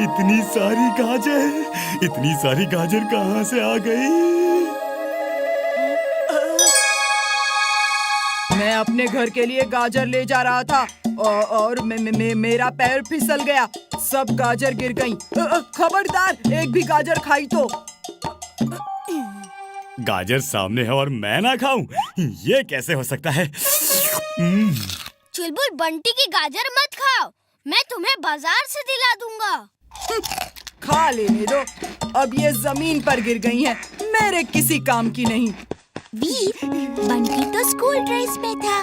इतनी सारी गाजर कहाँ से आ गई? मैं अपने घर के लिए गाजर ले जा रहा था और मेरा पैर फिसल गया। सब गाजर गिर गईं। खबरदार, एक भी गाजर खाई तो। गाजर सामने है और मैं ना खाऊं? ये कैसे हो सकता है? चुलबुल, बंटी की गाजर मत खाओ, मैं तुम्हें बाजार से दिला दूंगा। खा लेने दो, अब ये जमीन पर गिर गई हैं, मेरे किसी काम की नहीं। वीर, बंटी तो स्कूल ड्रेस में था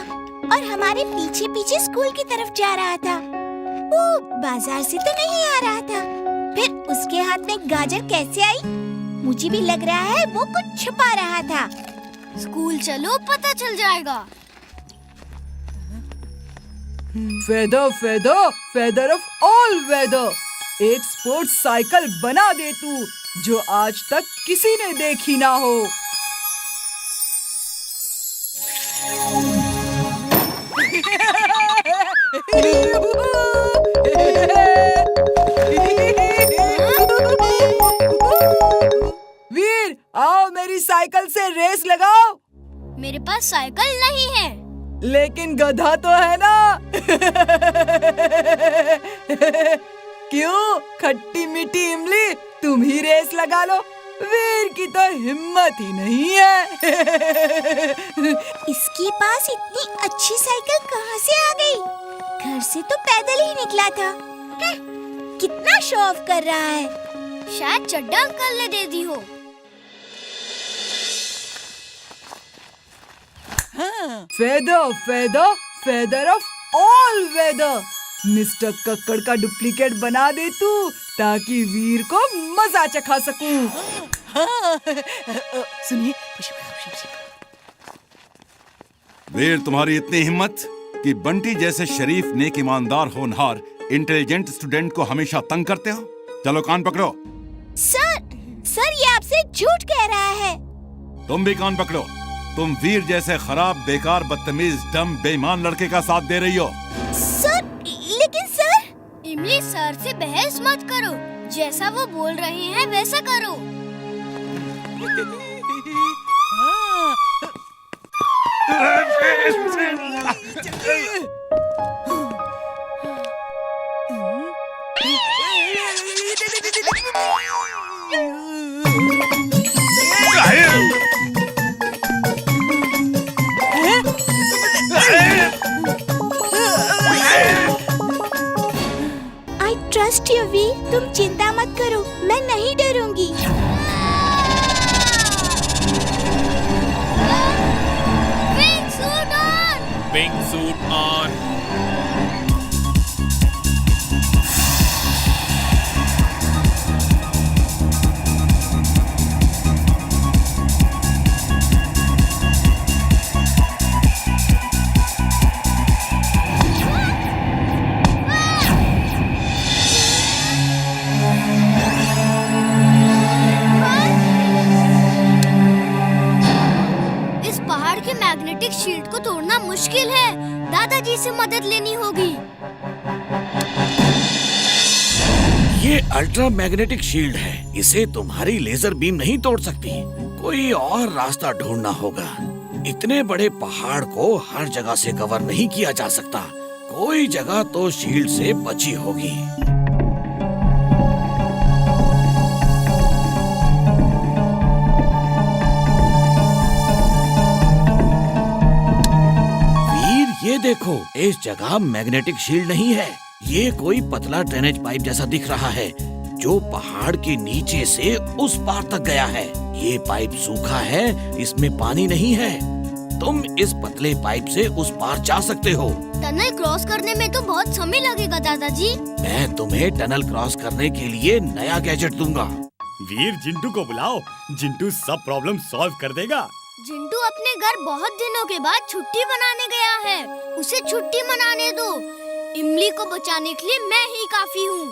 और हमारे पीछे पीछे स्कूल की तरफ जा रहा था। वो बाजार से तो नहीं आ रहा था। फिर उसके हाथ में गाजर कैसे आई? मुझे भी लग रहा है वो कुछ छुपा रहा था। स्कूल चलो, पता चल जाएगा। फेदर ऑफ ऑल वेदर, एक स्पोर्ट्स साइकिल बना दे तू, जो आज तक किसी ने देखी ना हो। वीर, आओ मेरी साइकिल से रेस लगाओ। मेरे पास साइकिल नहीं है। लेकिन गधा तो है ना। क्यों खट्टी मीठी इमली, तुम ही रेस लगा लो। वीर की तो हिम्मत ही नहीं है। इसके पास इतनी अच्छी साइकिल कहाँ से आ गई? घर से तो पैदल ही निकला था। कितना शो ऑफ कर रहा है। शायद चड्डा अंकल ने दे दी हो। Feather of all weather, mister Kakkar का डुप्लीकेट बना दे तू, ताकि वीर को मजा चखा सकूं। सुनिए, वीर, तुम्हारी इतनी हिम्मत कि बंटी जैसे शरीफ, नेक, ईमानदार, होनहार, इंटेलिजेंट स्टूडेंट को हमेशा तंग करते हो। चलो कान पकड़ो। सर ये आपसे झूठ कह रहा है। तुम भी कान पकड़ो। तुम वीर जैसे खराब, बेकार, बदतमीज, डम, बेईमान लड़के का साथ दे रही हो। लेकिन सर। इमली, सर से बहस मत करो, जैसा वो बोल रहे हैं वैसा करो। I trust you, वीर, तुम चिंता मत करो, मैं नहीं डरूंगी। Wing suit on! Wing suit on! Magnetic shield को तोड़ना मुश्किल है, दादाजी से मदद लेनी होगी। ये अल्ट्रा मैग्नेटिक शील्ड है, इसे तुम्हारी लेजर बीम नहीं तोड़ सकती। कोई और रास्ता ढूंढना होगा। इतने बड़े पहाड़ को हर जगह से कवर नहीं किया जा सकता। कोई जगह तो शील्ड से बची होगी। ये देखो, इस जगह मैग्नेटिक शील्ड नहीं है। ये कोई पतला ड्रेनेज पाइप जैसा दिख रहा है, जो पहाड़ के नीचे से उस पार तक गया है। ये पाइप सूखा है, इसमें पानी नहीं है। तुम इस पतले पाइप से उस पार जा सकते हो। टनल क्रॉस करने में तो बहुत समय लगेगा दादाजी। मैं तुम्हें टनल क्रॉस करने के लिए नया गैजेट दूंगा। वीर, जिंटू को बुलाओ, जिंटू सब प्रॉब्लम सॉल्व कर देगा। जिंटू अपने घर बहुत दिनों के बाद छुट्टी मनाने गया है, उसे छुट्टी मनाने दो। इमली को बचाने के लिए मैं ही काफी हूँ।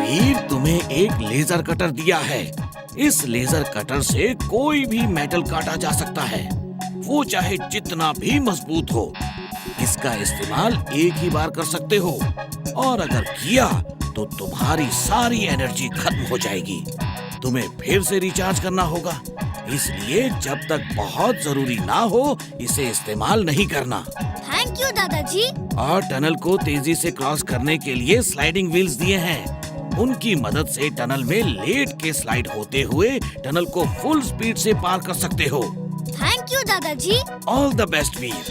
वीर, तुम्हें एक लेजर कटर दिया है। इस लेजर कटर से कोई भी मेटल काटा जा सकता है। वो चाहे जितना भी मजबूत हो। इसका इस्तेमाल एक ही बार कर सकते हो और अगर किया तो तुम्हारी सारी एनर्जी खत्म हो जाएगी। तुम्हें फिर से रिचार्ज करना होगा, इसलिए जब तक बहुत जरूरी ना हो इसे इस्तेमाल नहीं करना। थैंक यू दादाजी। और टनल को तेजी से क्रॉस करने के लिए स्लाइडिंग व्हील्स दिए हैं। उनकी मदद से टनल में लेट के स्लाइड होते हुए टनल को फुल स्पीड से पार कर सकते हो। थैंक यू दादाजी। All the best Veer.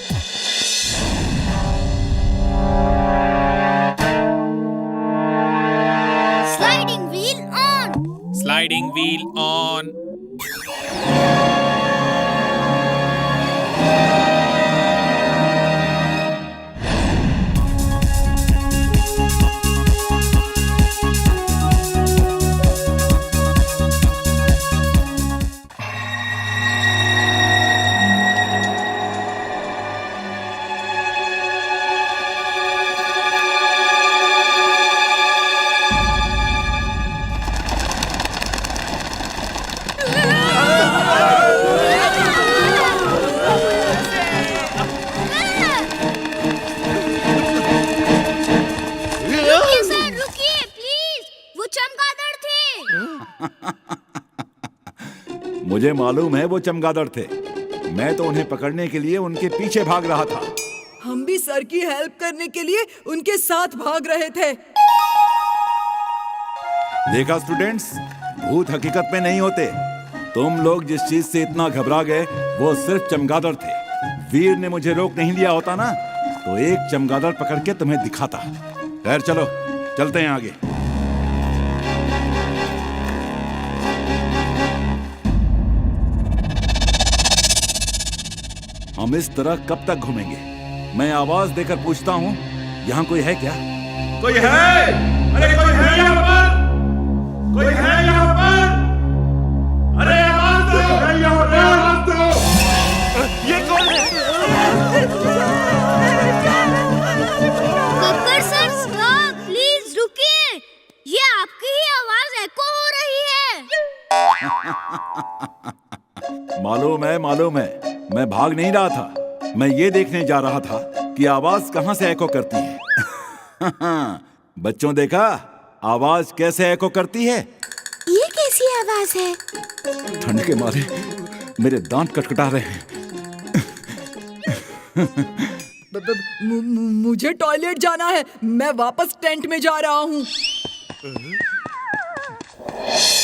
Sliding wheel on. Sliding wheel on. रुकिए सर, रुकिए प्लीज। वो चमगादड़ थे। मुझे मालूम है वो चमगादड़ थे। मैं तो उन्हें पकड़ने के लिए उनके पीछे भाग रहा था। हम भी सर की हेल्प करने के लिए उनके साथ भाग रहे थे। देखा स्टूडेंट्स, भूत हकीकत में नहीं होते। तुम लोग जिस चीज से इतना घबरा गए वो सिर्फ चमगादड़ थे। वीर ने मुझे रोक नहीं लिया होता ना तो एक चमगादड़ पकड़ के तुम्हें दिखाता। खैर चलो चलते हैं आगे। हम इस तरह कब तक घूमेंगे? मैं आवाज देकर पूछता हूँ, यहाँ कोई है क्या? कोई है? अरे कोई है यहाँ पर? कोई है यहाँ पर? अरे आवाज दो! आवाज दो! ये कौन है? गब्बर सर स्टॉप, प्लीज रुकिए। ये आपकी ही आवाज एको हो रही है। मालूम है। मैं भाग नहीं रहा था। मैं ये देखने जा रहा था कि आवाज कहाँ से एको करती है। बच्चों देखा आवाज कैसे एको करती है? ये कैसी आवाज है? ठंड के मारे मेरे दांत कटकटा रहे हैं। मुझे टॉयलेट जाना है। मैं वापस टेंट में जा रहा हूँ।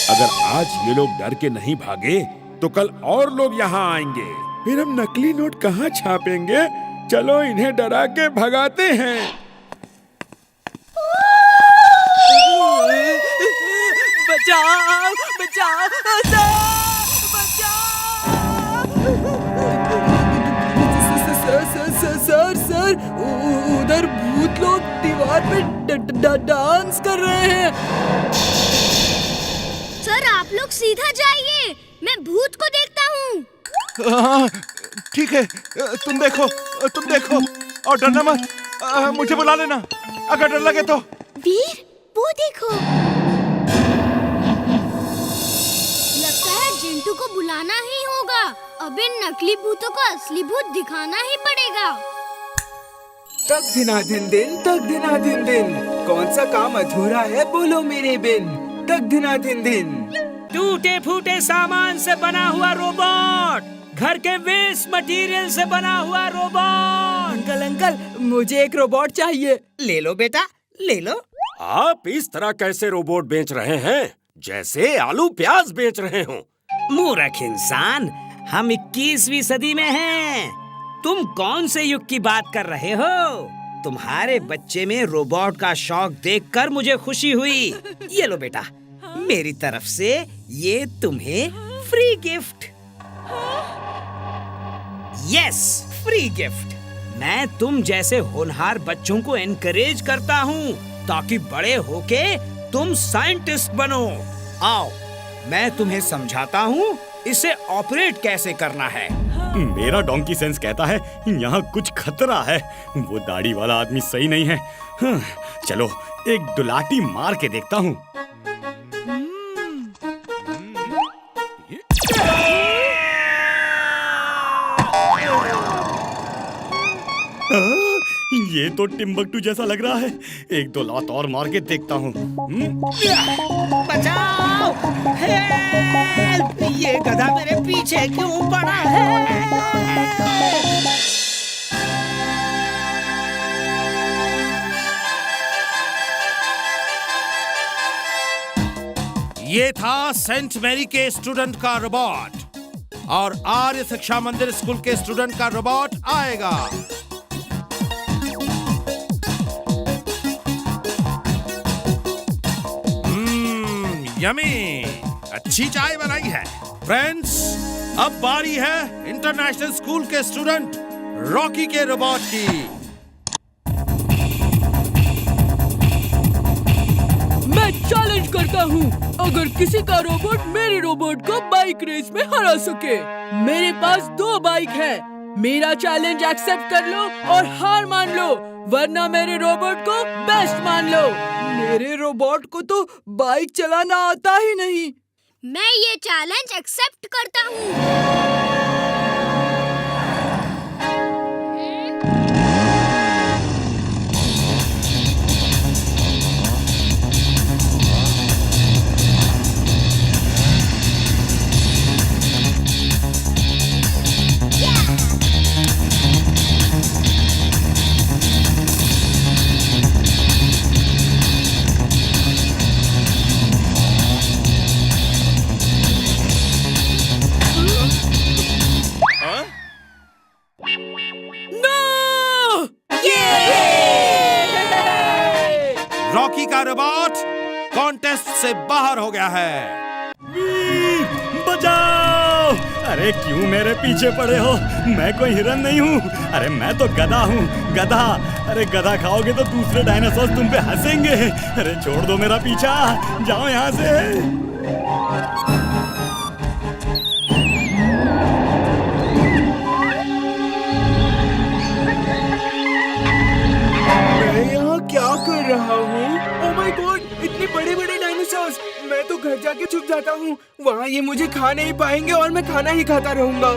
अगर आज ये लोग डर के नहीं भागे तो कल और लोग यहाँ आएंगे। फिर हम नकली नोट कहाँ छापेंगे? चलो इन्हें डरा के भगाते हैं। बचाओ बचाओ सर, उधर भूत लोग दीवार पे डांस कर रहे हैं। सर आप लोग सीधा जाइए, मैं भूत को देखता हूँ। हाँ, ठीक है। तुम देखो और डरना मत। मुझे बुला लेना अगर डर लगे तो। वीर, वो देखो। लगता है जिंटू को बुलाना ही होगा। अब इन नकली भूतों को असली भूत दिखाना ही पड़ेगा। तक दिनाधिन दिन, कौन सा काम अधूरा है बोलो मेरे बिन। तक दिनाधिन दिन। टूटे फूटे सामान से बना हुआ रोबोट, घर के वेस्ट मटेरियल से बना हुआ रोबोट। अंकल मुझे एक रोबोट चाहिए। ले लो बेटा, ले लो। आप इस तरह कैसे रोबोट बेच रहे हैं जैसे आलू प्याज बेच रहे हो? मूर्ख इंसान, हम 21वीं सदी में हैं। तुम कौन से युग की बात कर रहे हो? तुम्हारे बच्चे में रोबोट का शौक देखकर मुझे खुशी हुई। ये लो बेटा, मेरी तरफ से ये तुम्हें free gift. Yes, free gift. मैं तुम जैसे होनहार बच्चों को एनकरेज करता हूँ ताकि बड़े होके तुम साइंटिस्ट बनो। आओ, मैं तुम्हें समझाता हूँ इसे ऑपरेट कैसे करना है। मेरा डोंकी सेंस कहता है यहाँ कुछ खतरा है। वो दाढ़ी वाला आदमी सही नहीं है। चलो एक दुलाटी मार के देखता हूँ। ये तो टिम्बकटू जैसा लग रहा है। एक दो लात और मार के देखता हूँ। बचाओ! हेल्प! ये गधा मेरे पीछे क्यों पड़ा है? ये था सेंट मैरी के स्टूडेंट का रोबोट और आर्य शिक्षा मंदिर स्कूल के स्टूडेंट का रोबोट आएगा। यमी, अच्छी चाय बनाई है। फ्रेंड्स, अब बारी है इंटरनेशनल स्कूल के स्टूडेंट रॉकी के रोबोट की। मैं चैलेंज करता हूँ, अगर किसी का रोबोट मेरे रोबोट को बाइक रेस में हरा सके। मेरे पास 2 बाइक है। मेरा चैलेंज एक्सेप्ट कर लो और हार मान लो, वरना मेरे रोबोट को बेस्ट मान लो। मेरे रोबोट को तो बाइक चलाना आता ही नहीं। मैं ये चैलेंज एक्सेप्ट करता हूँ। रॉकी का रोबोट कॉन्टेस्ट से बाहर हो गया है। बचाओ! अरे क्यों मेरे पीछे पड़े हो? मैं कोई हिरन नहीं हूँ। अरे मैं तो गधा हूँ, गधा। अरे गधा खाओगे तो दूसरे डायनासोर तुम पे हंसेंगे। अरे छोड़ दो मेरा पीछा, जाओ यहाँ से। क्या कर रहा हूँ? ओह माय गॉड, इतने बड़े बड़े डायनासोर्स! मैं तो घर जाके छुप जाता हूँ। वहाँ ये मुझे खा नहीं पाएंगे और मैं खाना ही खाता रहूँगा।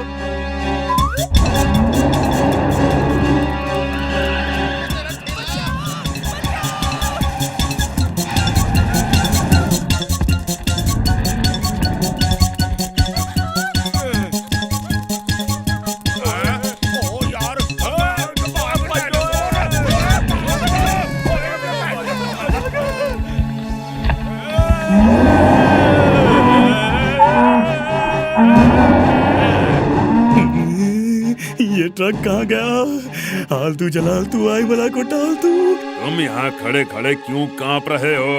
ये ट्रक कहाँ गया? आलतू जलालतू आग भला को टालतू। तुम यहाँ खड़े खड़े क्यों कांप रहे हो?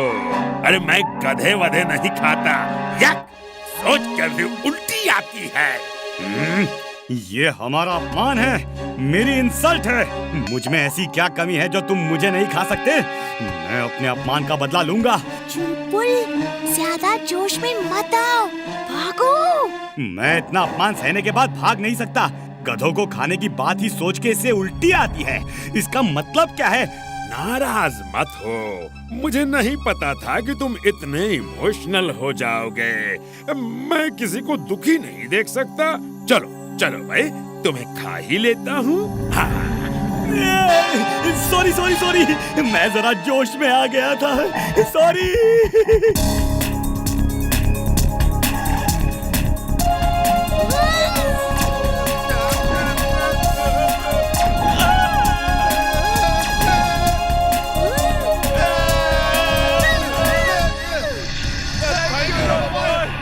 अरे मैं गधे वधे नहीं खाता। यक! सोच कर भी उल्टी आती है। ये हमारा अपमान है, मेरी इंसल्ट है। मुझ में ऐसी क्या कमी है जो तुम मुझे नहीं खा सकते? मैं अपने अपमान का बदला लूंगा। चुलबुल, ज्यादा जोश में मत आओ, भागो। मैं इतना अपमान सहने के बाद भाग नहीं सकता। गधों को खाने की बात ही सोच के इससे उल्टी आती है। इसका मतलब क्या है? नाराज मत हो। मुझे नहीं पता था कि तुम इतने इमोशनल हो जाओगे। मैं किसी को दुखी नहीं देख सकता। चलो चलो भाई, तुम्हें खा ही लेता हूँ। सॉरी सॉरी सॉरी, मैं जरा जोश में आ गया था। सॉरी।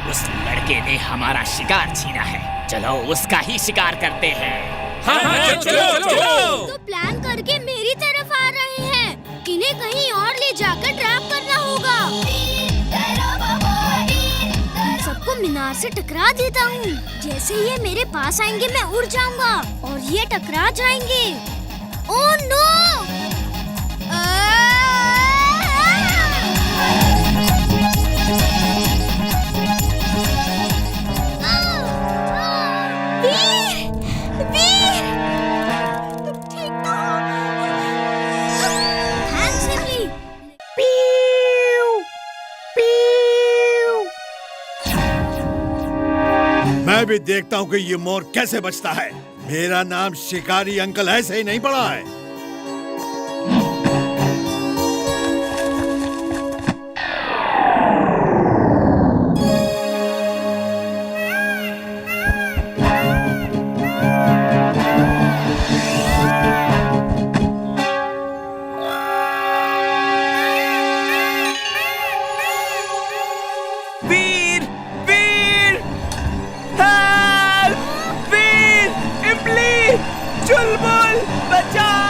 उस लड़के ने हमारा शिकार छीना है। चलो उसका ही शिकार करते हैं। हाँ, चलो। तो प्लान करके मेरी तरफ आ रहे हैं। इन्हें कहीं और ले जाकर ट्रैप करना होगा। सबको मीनार से टकरा देता हूँ। जैसे ये मेरे पास आएंगे मैं उड़ जाऊंगा और ये टकरा जाएंगे। Oh no! मैं भी देखता हूँ कि ये मोर कैसे बचता है। मेरा नाम शिकारी अंकल ऐसे ही नहीं पड़ा है। वीर वीर हेल्प वीर इमली चुलबुल बचाओ।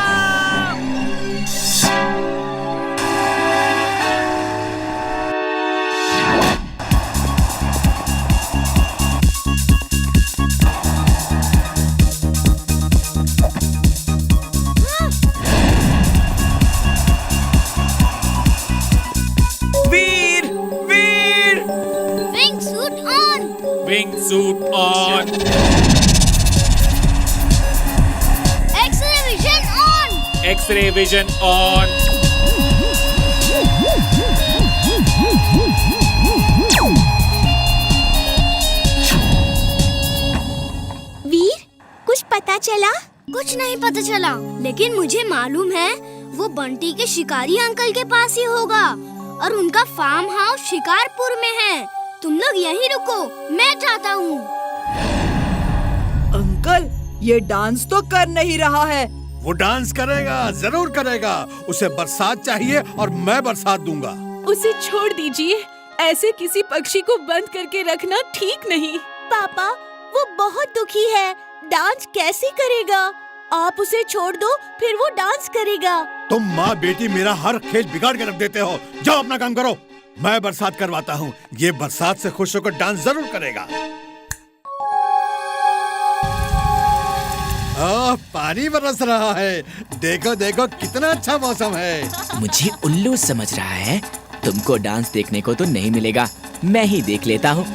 Veer Veer wing suit on. Wing suit on. X-ray vision on. X-ray vision on. Veer, कुछ पता चला? कुछ नहीं पता चला, लेकिन मुझे मालूम है वो बंटी के शिकारी अंकल के पास ही होगा और उनका फार्म हाउस शिकारपुर में है। तुम लोग यहीं रुको, मैं जाता हूँ। अंकल, ये डांस तो कर नहीं रहा है। वो डांस करेगा, जरूर करेगा। उसे बरसात चाहिए और मैं बरसात दूंगा। उसे छोड़ दीजिए, ऐसे किसी पक्षी को बंद करके रखना ठीक नहीं। पापा, वो बहुत दुखी है, डांस कैसे करेगा? आप उसे छोड़ दो, फिर वो डांस करेगा। तुम माँ बेटी मेरा हर खेल बिगाड़ के रख देते हो। जाओ अपना काम करो, मैं बरसात करवाता हूँ। ये बरसात से खुश होकर डांस जरूर करेगा। पानी बरस रहा है। देखो देखो कितना अच्छा मौसम है। मुझे उल्लू समझ रहा है। तुमको डांस देखने को तो नहीं मिलेगा, मैं ही देख लेता हूँ।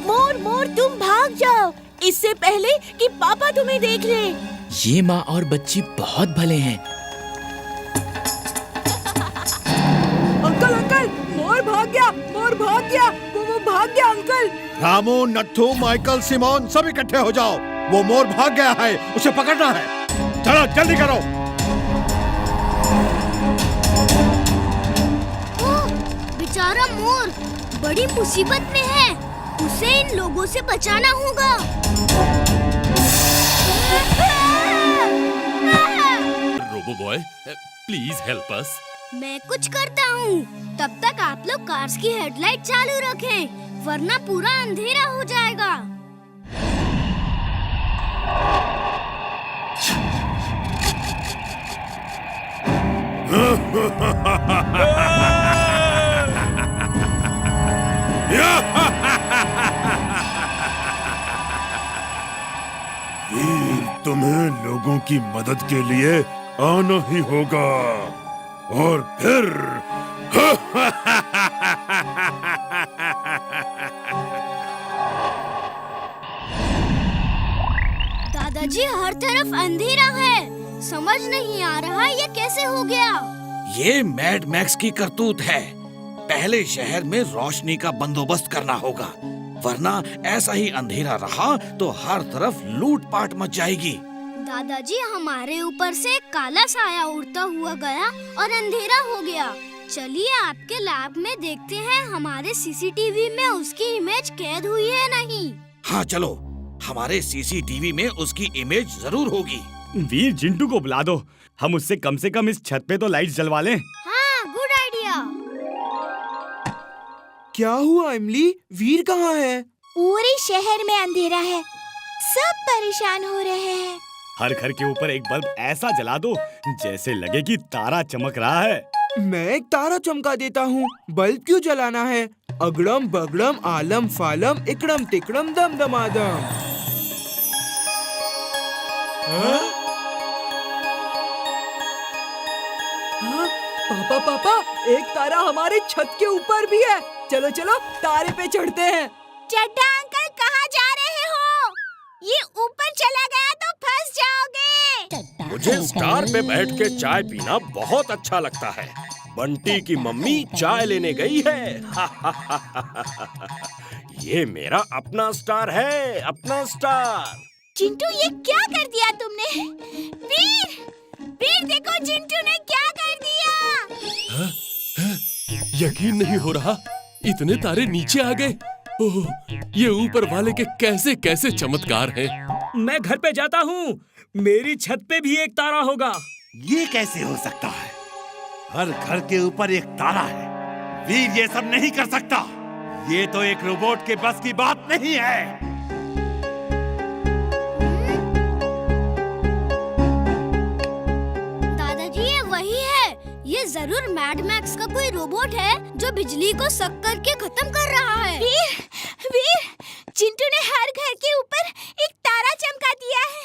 मोर मोर, तुम भाग जाओ, इससे पहले कि पापा तुम्हें देख ले। ये माँ और बच्ची बहुत भले हैं। अंकल अंकल, मोर भाग गया, मोर भाग गया, वो भाग गया अंकल। रामू, नट्ठू, माइकल, सिमोन सब इकट्ठे हो जाओ। वो मोर भाग गया है, उसे पकड़ना है। चलो जल्दी करो। ओह, बेचारा मोर बड़ी मुसीबत में है। उसे इन लोगों से बचाना होगा। Robo boy, please help us. मैं कुछ करता हूँ। तब तक आप लोग कार्स की हेडलाइट चालू रखें, वरना पूरा अंधेरा हो जाएगा। वीर, तुम्हें लोगों की मदद के लिए आना ही होगा और फिर दादाजी, हर तरफ अंधेरा है। समझ नहीं आ रहा ये कैसे हो गया। ये मैड मैक्स की करतूत है। पहले शहर में रोशनी का बंदोबस्त करना होगा, वरना ऐसा ही अंधेरा रहा तो हर तरफ लूटपाट मच जाएगी। दादाजी, हमारे ऊपर से काला साया उड़ता हुआ गया और अंधेरा हो गया। चलिए आपके लैब में देखते हैं हमारे सीसीटीवी में उसकी इमेज कैद हुई है नहीं। हाँ चलो, हमारे सीसीटीवी में उसकी इमेज जरूर होगी। वीर, जिंटू को बुला दो। हम उससे कम से कम इस छत पे तो लाइट जलवा लें। हाँ, गुड आइडिया। क्या हुआ इमली? वीर कहाँ है? पूरे शहर में अंधेरा है, सब परेशान हो रहे हैं। हर घर के ऊपर एक बल्ब ऐसा जला दो जैसे लगे कि तारा चमक रहा है। मैं एक तारा चमका देता हूँ। बल्ब क्यों जलाना है? अगड़म बगड़म आलम फालम इकड़म तिकड़म दम दमादम। पापा पापा, एक तारा हमारे छत के ऊपर भी है। चलो चलो तारे पे चढ़ते हैं। चड्ढा अंकल, कहाँ जा रहे हो? ये ऊपर चला गया तो फंस जाओगे। मुझे स्टार पे बैठ के चाय पीना बहुत अच्छा लगता है। बंटी की मम्मी चाय लेने गई है। ये मेरा अपना स्टार है, अपना स्टार। चिंटू, ये क्या कर दिया तुमने? वीर, वीर देखो चिंटू ने क्या कर दिया। यकीन नहीं हो रहा, इतने तारे नीचे आ गए। ओह, ये ऊपर वाले के कैसे कैसे चमत्कार हैं। मैं घर पे जाता हूँ, मेरी छत पे भी एक तारा होगा। ये कैसे हो सकता है? हर घर के ऊपर एक तारा है। वीर ये सब नहीं कर सकता। ये तो एक रोबोट के बस की बात नहीं है। दादाजी ये वही है। ये जरूर मैड मैक्स का कोई रोबोट है जो बिजली को सक करके खत्म कर रहा है। वीर, वीर, चिंटू ने हर घर के ऊपर एक तारा चमका दिया है।